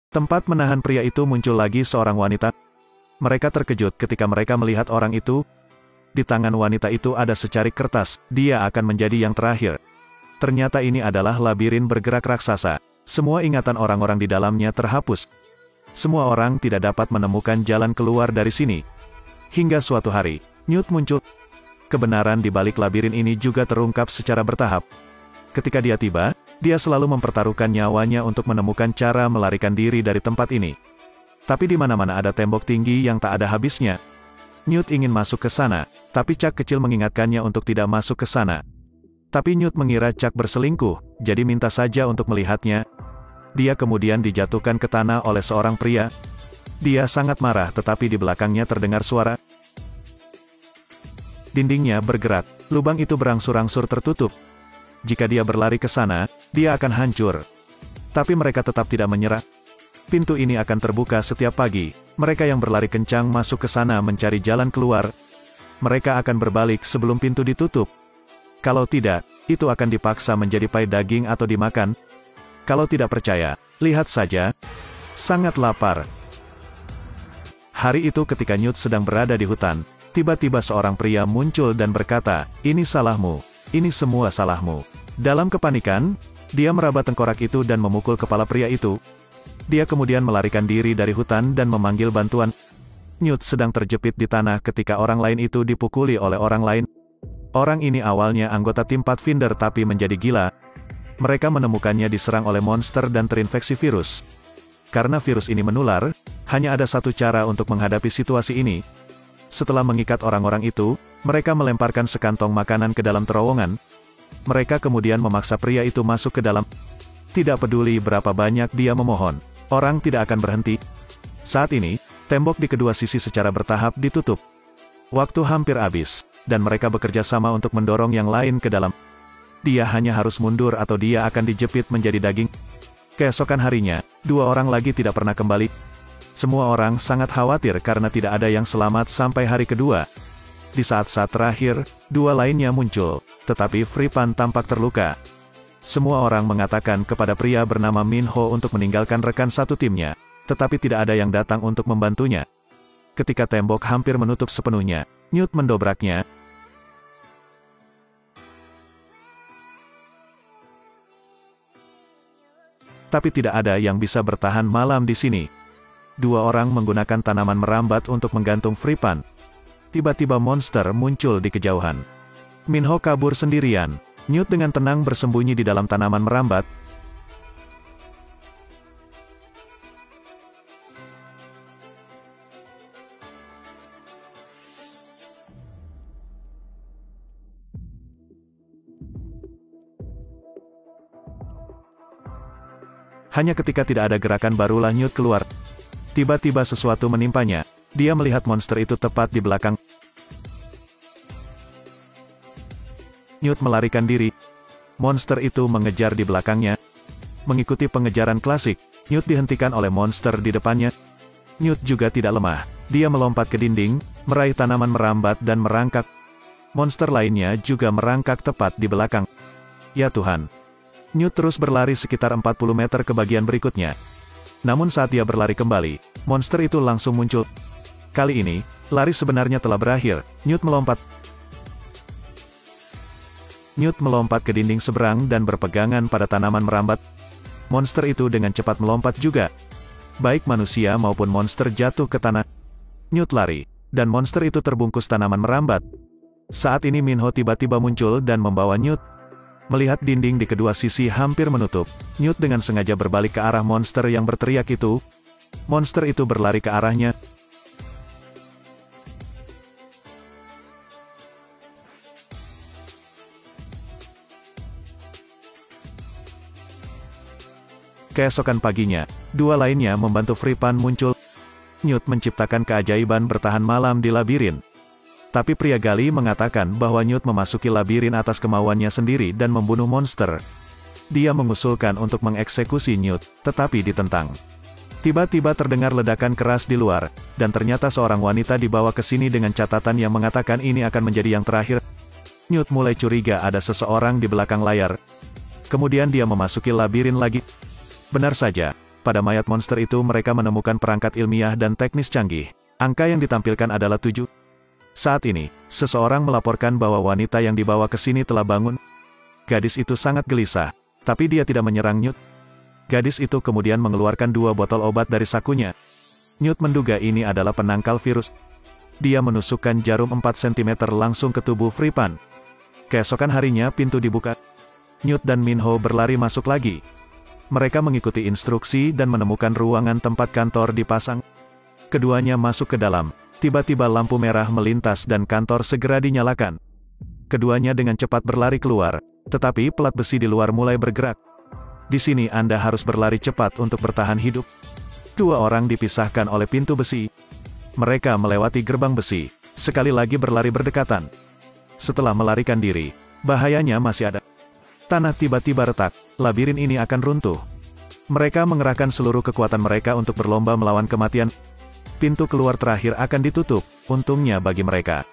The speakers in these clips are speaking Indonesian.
Tempat menahan pria itu muncul lagi seorang wanita. Mereka terkejut ketika mereka melihat orang itu. Di tangan wanita itu ada secarik kertas, dia akan menjadi yang terakhir. Ternyata ini adalah labirin bergerak raksasa. Semua ingatan orang-orang di dalamnya terhapus. Semua orang tidak dapat menemukan jalan keluar dari sini. Hingga suatu hari, Newt muncul. Kebenaran di balik labirin ini juga terungkap secara bertahap. Ketika dia tiba, dia selalu mempertaruhkan nyawanya untuk menemukan cara melarikan diri dari tempat ini. Tapi di mana-mana ada tembok tinggi yang tak ada habisnya. Newt ingin masuk ke sana, tapi Chuck kecil mengingatkannya untuk tidak masuk ke sana. Tapi Newt mengira Chuck berselingkuh, jadi minta saja untuk melihatnya. Dia kemudian dijatuhkan ke tanah oleh seorang pria. Dia sangat marah tetapi di belakangnya terdengar suara. Dindingnya bergerak, lubang itu berangsur-angsur tertutup. Jika dia berlari ke sana, dia akan hancur. Tapi mereka tetap tidak menyerah. Pintu ini akan terbuka setiap pagi. Mereka yang berlari kencang masuk ke sana mencari jalan keluar. Mereka akan berbalik sebelum pintu ditutup. Kalau tidak, itu akan dipaksa menjadi pai daging atau dimakan. Kalau tidak percaya, lihat saja. Sangat lapar. Hari itu ketika Newt sedang berada di hutan, tiba-tiba seorang pria muncul dan berkata, "Ini salahmu. Ini semua salahmu." Dalam kepanikan, dia meraba tengkorak itu dan memukul kepala pria itu. Dia kemudian melarikan diri dari hutan dan memanggil bantuan. Newt sedang terjepit di tanah ketika orang lain itu dipukuli oleh orang lain. Orang ini awalnya anggota tim Pathfinder tapi menjadi gila. Mereka menemukannya diserang oleh monster dan terinfeksi virus. Karena virus ini menular, hanya ada satu cara untuk menghadapi situasi ini. Setelah mengikat orang-orang itu, mereka melemparkan sekantong makanan ke dalam terowongan. Mereka kemudian memaksa pria itu masuk ke dalam. Tidak peduli berapa banyak dia memohon, orang tidak akan berhenti. Saat ini, tembok di kedua sisi secara bertahap ditutup. Waktu hampir habis, dan mereka bekerja sama untuk mendorong yang lain ke dalam. Dia hanya harus mundur atau dia akan dijepit menjadi daging. Keesokan harinya, dua orang lagi tidak pernah kembali. Semua orang sangat khawatir karena tidak ada yang selamat sampai hari kedua. Di saat-saat terakhir, dua lainnya muncul, tetapi Fripan tampak terluka. Semua orang mengatakan kepada pria bernama Min Ho untuk meninggalkan rekan satu timnya, tetapi tidak ada yang datang untuk membantunya. Ketika tembok hampir menutup sepenuhnya, Newt mendobraknya. Tapi tidak ada yang bisa bertahan malam di sini. Dua orang menggunakan tanaman merambat untuk menggantung Fripan. Tiba-tiba monster muncul di kejauhan. Min Ho kabur sendirian. Newt dengan tenang bersembunyi di dalam tanaman merambat. Hanya ketika tidak ada gerakan barulah Newt keluar. Tiba-tiba sesuatu menimpanya. Dia melihat monster itu tepat di belakang. Newt melarikan diri. Monster itu mengejar di belakangnya. Mengikuti pengejaran klasik, Newt dihentikan oleh monster di depannya. Newt juga tidak lemah. Dia melompat ke dinding, meraih tanaman merambat dan merangkak. Monster lainnya juga merangkak tepat di belakang. Ya Tuhan. Newt terus berlari sekitar 40 meter ke bagian berikutnya. Namun saat dia berlari kembali, monster itu langsung muncul. Kali ini, lari sebenarnya telah berakhir. Newt melompat ke dinding seberang dan berpegangan pada tanaman merambat. Monster itu dengan cepat melompat juga. Baik manusia maupun monster jatuh ke tanah. Newt lari, dan monster itu terbungkus tanaman merambat. Saat ini Min Ho tiba-tiba muncul dan membawa Newt. Melihat dinding di kedua sisi hampir menutup, Newt dengan sengaja berbalik ke arah monster yang berteriak itu. Monster itu berlari ke arahnya. Keesokan paginya, dua lainnya membantu Fripan muncul. Newt menciptakan keajaiban bertahan malam di labirin. Tapi pria Gali mengatakan bahwa Newt memasuki labirin atas kemauannya sendiri dan membunuh monster. Dia mengusulkan untuk mengeksekusi Newt, tetapi ditentang. Tiba-tiba terdengar ledakan keras di luar, dan ternyata seorang wanita dibawa ke sini dengan catatan yang mengatakan ini akan menjadi yang terakhir. Newt mulai curiga ada seseorang di belakang layar. Kemudian dia memasuki labirin lagi. Benar saja, pada mayat monster itu mereka menemukan perangkat ilmiah dan teknis canggih. Angka yang ditampilkan adalah 7. Saat ini, seseorang melaporkan bahwa wanita yang dibawa ke sini telah bangun. Gadis itu sangat gelisah, tapi dia tidak menyerang Newt. Gadis itu kemudian mengeluarkan 2 botol obat dari sakunya. Newt menduga ini adalah penangkal virus. Dia menusukkan jarum 4 cm langsung ke tubuh Fripan. Keesokan harinya pintu dibuka. Newt dan Minho berlari masuk lagi. Mereka mengikuti instruksi dan menemukan ruangan tempat kantor dipasang. Keduanya masuk ke dalam. Tiba-tiba lampu merah melintas dan kantor segera dinyalakan. Keduanya dengan cepat berlari keluar, tetapi pelat besi di luar mulai bergerak. Di sini Anda harus berlari cepat untuk bertahan hidup. 2 orang dipisahkan oleh pintu besi. Mereka melewati gerbang besi, sekali lagi berlari berdekatan. Setelah melarikan diri, bahayanya masih ada. Tanah tiba-tiba retak, labirin ini akan runtuh. Mereka mengerahkan seluruh kekuatan mereka untuk berlomba melawan kematian. Pintu keluar terakhir akan ditutup, untungnya bagi mereka.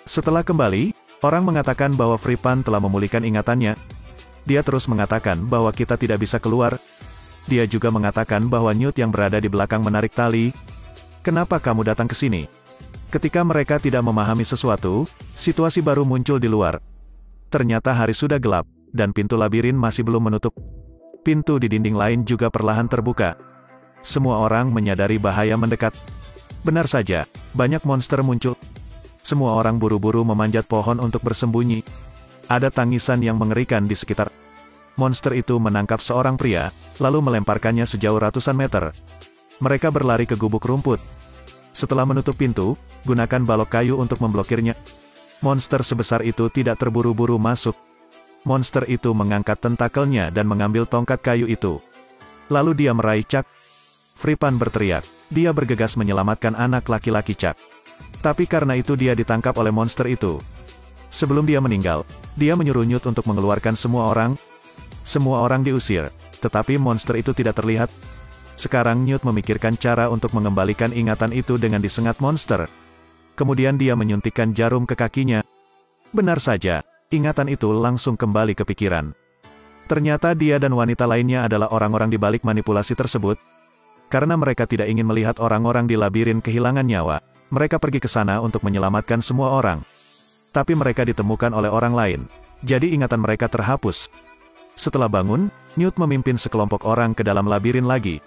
Setelah kembali, orang mengatakan bahwa Fripan telah memulihkan ingatannya. Dia terus mengatakan bahwa kita tidak bisa keluar. Dia juga mengatakan bahwa Newt yang berada di belakang menarik tali. Kenapa kamu datang ke sini? Ketika mereka tidak memahami sesuatu, situasi baru muncul di luar. Ternyata hari sudah gelap, dan pintu labirin masih belum menutup. Pintu di dinding lain juga perlahan terbuka. Semua orang menyadari bahaya mendekat. Benar saja, banyak monster muncul. Semua orang buru-buru memanjat pohon untuk bersembunyi. Ada tangisan yang mengerikan di sekitar. Monster itu menangkap seorang pria, lalu melemparkannya sejauh ratusan meter. Mereka berlari ke gubuk rumput. Setelah menutup pintu, gunakan balok kayu untuk memblokirnya. Monster sebesar itu tidak terburu-buru masuk. Monster itu mengangkat tentakelnya dan mengambil tongkat kayu itu. Lalu dia meraih Chuck. Fripan berteriak. Dia bergegas menyelamatkan anak laki-laki Chuck. Tapi karena itu dia ditangkap oleh monster itu. Sebelum dia meninggal, dia menyuruh Newt untuk mengeluarkan semua orang. Semua orang diusir, tetapi monster itu tidak terlihat. Sekarang Newt memikirkan cara untuk mengembalikan ingatan itu dengan disengat monster. Kemudian dia menyuntikkan jarum ke kakinya. Benar saja, ingatan itu langsung kembali ke pikiran. Ternyata dia dan wanita lainnya adalah orang-orang di balik manipulasi tersebut. Karena mereka tidak ingin melihat orang-orang di labirin kehilangan nyawa, mereka pergi ke sana untuk menyelamatkan semua orang. Tapi mereka ditemukan oleh orang lain, jadi ingatan mereka terhapus. Setelah bangun, Newt memimpin sekelompok orang ke dalam labirin lagi.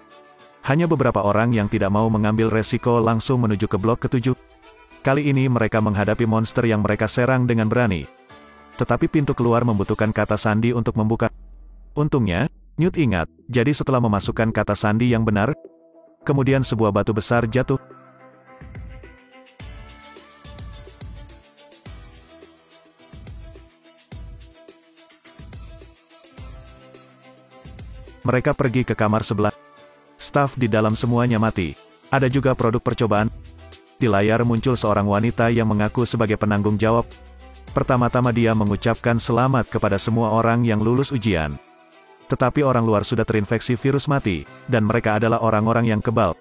Hanya beberapa orang yang tidak mau mengambil resiko langsung menuju ke blok ke-7. Kali ini mereka menghadapi monster yang mereka serang dengan berani. Tetapi pintu keluar membutuhkan kata sandi untuk membuka. Untungnya, Newt ingat, jadi setelah memasukkan kata sandi yang benar, kemudian sebuah batu besar jatuh. Mereka pergi ke kamar sebelah. Staf di dalam semuanya mati. Ada juga produk percobaan. Di layar muncul seorang wanita yang mengaku sebagai penanggung jawab. Pertama-tama dia mengucapkan selamat kepada semua orang yang lulus ujian. Tetapi orang luar sudah terinfeksi virus mati, dan mereka adalah orang-orang yang kebal.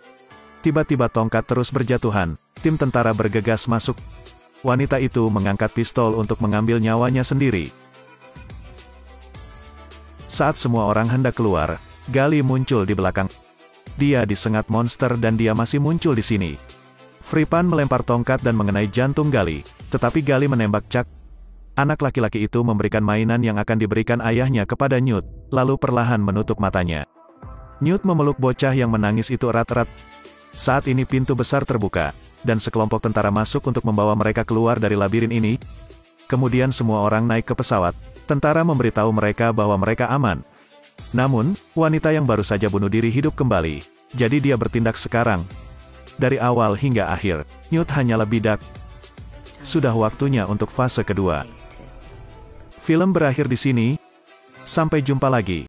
Tiba-tiba tongkat terus berjatuhan. Tim tentara bergegas masuk. Wanita itu mengangkat pistol untuk mengambil nyawanya sendiri. Saat semua orang hendak keluar, Gali muncul di belakang. Dia disengat monster dan dia masih muncul di sini. Fripan melempar tongkat dan mengenai jantung Gali, tetapi Gali menembak Chuck. Anak laki-laki itu memberikan mainan yang akan diberikan ayahnya kepada Newt, lalu perlahan menutup matanya. Newt memeluk bocah yang menangis itu erat-erat. Saat ini pintu besar terbuka, dan sekelompok tentara masuk untuk membawa mereka keluar dari labirin ini. Kemudian semua orang naik ke pesawat. Tentara memberitahu mereka bahwa mereka aman. Namun, wanita yang baru saja bunuh diri hidup kembali, jadi dia bertindak sekarang. Dari awal hingga akhir, Newt hanyalah bidak. Sudah waktunya untuk fase kedua. Film berakhir di sini. Sampai jumpa lagi.